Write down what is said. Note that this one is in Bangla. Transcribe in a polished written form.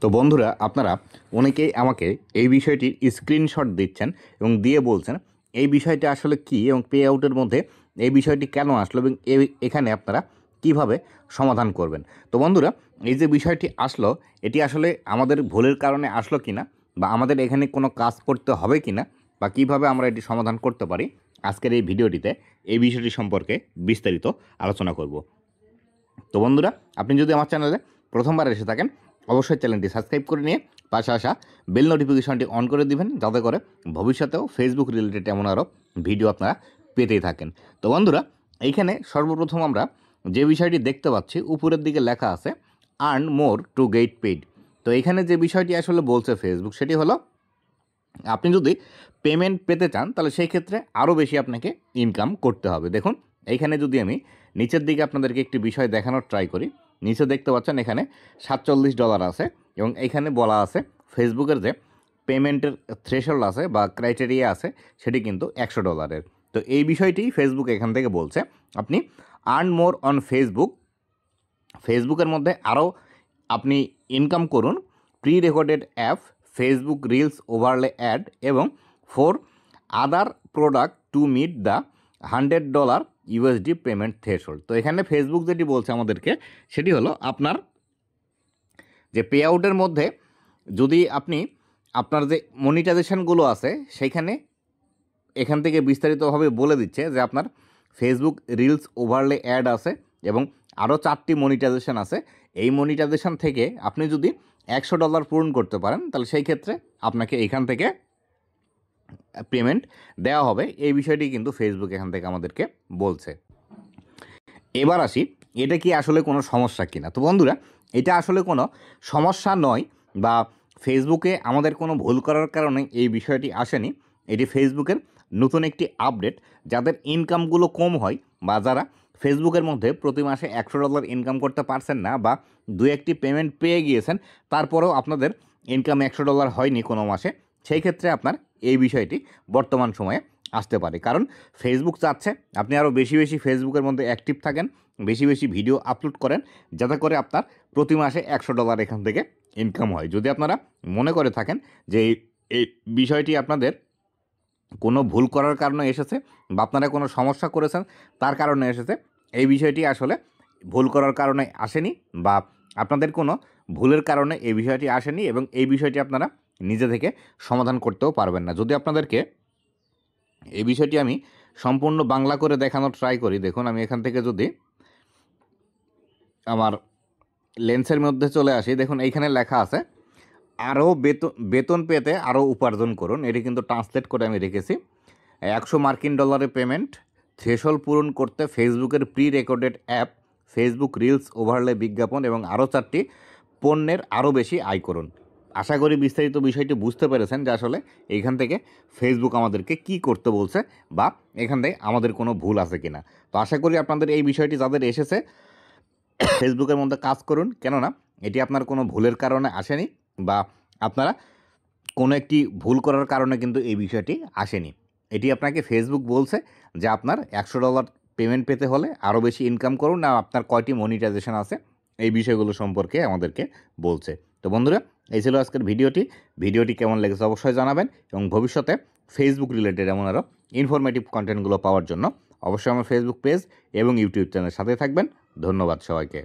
তো বন্ধুরা, আপনারা অনেকেই আমাকে এই বিষয়টির স্ক্রিনশট দিচ্ছেন এবং দিয়ে বলছেন এই বিষয়টা আসলে কী এবং পে আউটের মধ্যে এই বিষয়টি কেন আসলো এবং এখানে আপনারা কিভাবে সমাধান করবেন। তো বন্ধুরা, এই যে বিষয়টি আসলো, এটি আসলে আমাদের ভুলের কারণে আসলো কি না, বা আমাদের এখানে কোনো কাজ করতে হবে কি না, বা কিভাবে আমরা এটি সমাধান করতে পারি, আজকের এই ভিডিওটিতে এই বিষয়টি সম্পর্কে বিস্তারিত আলোচনা করব। তো বন্ধুরা, আপনি যদি আমার চ্যানেলে প্রথমবার এসে থাকেন, অবশ্যই চ্যানেলটি সাবস্ক্রাইব করে নিয়ে পাশে আসা বেল নোটিফিকেশনটি অন করে দিবেন, যাতে করে ভবিষ্যতেও ফেসবুক রিলেটেড এমন আরও ভিডিও আপনারা পেতেই থাকেন। তো বন্ধুরা, এইখানে সর্বপ্রথম আমরা যে বিষয়টি দেখতে পাচ্ছি, উপরের দিকে লেখা আছে earn more to get paid. তো এখানে যে বিষয়টি আসলে বলছে ফেসবুক, সেটি হলো আপনি যদি পেমেন্ট পেতে চান তাহলে সেই ক্ষেত্রে আরও বেশি আপনাকে ইনকাম করতে হবে। দেখুন, এইখানে যদি আমি নিচের দিকে আপনাদেরকে একটি বিষয় দেখানোর ট্রাই করি, নিচে দেখতে পাচ্ছেন এখানে $47 আছে এবং এইখানে বলা আছে ফেসবুকের যে পেমেন্টের থ্রেশহোল্ড আছে বা ক্রাইটেরিয়া আছে সেটি কিন্তু $100। তো এই বিষয়টি ফেসবুক এখান থেকে বলছে আপনি আর্ন মোর অন ফেসবুকের মধ্যে আরও আপনি ইনকাম করুন pre recorded app, Facebook reels overlay ad এবং for other product to meet the $100 USD payment threshold. তো এখানে ফেসবুক যেটি বলছে আমাদেরকে সেটি হলো আপনার যে পে আউটের মধ্যে যদি আপনি আপনার যে মনিটাইজেশনগুলো আছে সেইখানে এখান থেকে বিস্তারিতভাবে বলে দিচ্ছে যে আপনার ফেসবুক রিলস ওভারলে অ্যাড আছে এবং আরও 4টি মনিটাইজেশন আছে। এই মনিটাইজেশন থেকে আপনি যদি $100 পূরণ করতে পারেন তাহলে সেই ক্ষেত্রে আপনাকে এখান থেকে পেমেন্ট দেওয়া হবে। এই বিষয়টি কিন্তু ফেসবুক এখান থেকে আমাদেরকে বলছে। এবার আসি, এটা কি আসলে কোনো সমস্যা কিনা। তো বন্ধুরা, এটা আসলে কোনো সমস্যা নয়, বা ফেসবুকে আমাদের কোনো ভুল করার কারণে এই বিষয়টি আসেনি। এটি ফেসবুকের নতুন একটি আপডেট। যাদের ইনকামগুলো কম হয় বা যারা ফেসবুকের মধ্যে প্রতি মাসে $100 ইনকাম করতে পারছেন না, বা দু একটি পেমেন্ট পেয়ে গিয়েছেন তারপরেও আপনাদের ইনকাম $100 হয়নি কোনো মাসে, সেই ক্ষেত্রে আপনার এই বিষয়টি বর্তমান সময়ে আসতে পারে। কারণ ফেসবুক চাচ্ছে আপনি আরও বেশি বেশি ফেসবুকের মধ্যে অ্যাক্টিভ থাকেন, বেশি বেশি ভিডিও আপলোড করেন, যাতে করে আপনার প্রতি মাসে $100 এখান থেকে ইনকাম হয়। যদি আপনারা মনে করে থাকেন যে এই বিষয়টি আপনাদের কোনো ভুল করার কারণে এসেছে, বা আপনারা কোনো সমস্যা করেছেন তার কারণে এসেছে, এই বিষয়টি আসলে ভুল করার কারণে আসেনি, বা আপনাদের কোনো ভুলের কারণে এই বিষয়টি আসেনি, এবং এই বিষয়টি আপনারা নিজে থেকে সমাধান করতেও পারবেন না। যদি আপনাদেরকে এই বিষয়টি আমি সম্পূর্ণ বাংলা করে দেখানোর ট্রাই করি, দেখুন আমি এখান থেকে যদি আমার লেন্সের মধ্যে চলে আসি, দেখুন এইখানে লেখা আছে আরও বেতন পেতে আরও উপার্জন করুন। এটি কিন্তু ট্রান্সলেট করে আমি রেখেছি। $100 পেমেন্ট থ্রেশহোল্ড পূরণ করতে ফেসবুকের pre recorded app, Facebook reels overlay বিজ্ঞাপন এবং আরও 4টি পণ্যের আরও বেশি আয় করুন। আশা করি বিস্তারিত বিষয়টি বুঝতে পেরেছেন যে আসলে এইখান থেকে ফেসবুক আমাদেরকে কি করতে বলছে, বা এখান থেকে আমাদের কোনো ভুল আছে কিনা। তো আশা করি আপনাদের এই বিষয়টি যাদের এসেছে, ফেসবুকের মধ্যে কাজ করুন, কেননা এটি আপনার কোনো ভুলের কারণে আসেনি, বা আপনারা কোনো একটি ভুল করার কারণে কিন্তু এই বিষয়টি আসেনি। এটি আপনাকে ফেসবুক বলছে যে আপনার $100 পেমেন্ট পেতে হলে আরও বেশি ইনকাম করুন, না আপনার কয়টি মনিটাইজেশন আছে, এই বিষয়গুলো সম্পর্কে আমাদেরকে বলছে। তো বন্ধুরা, এই ছিল আজকের ভিডিওটি কেমন লেগেছে অবশ্যই জানাবেন, এবং ভবিষ্যতে ফেসবুক রিলেটেড এমন আরও ইনফরমেটিভ কন্টেন্টগুলো পাওয়ার জন্য অবশ্যই আমার ফেসবুক পেজ এবং ইউটিউব চ্যানেলের সাথে থাকবেন। ধন্যবাদ সবাইকে।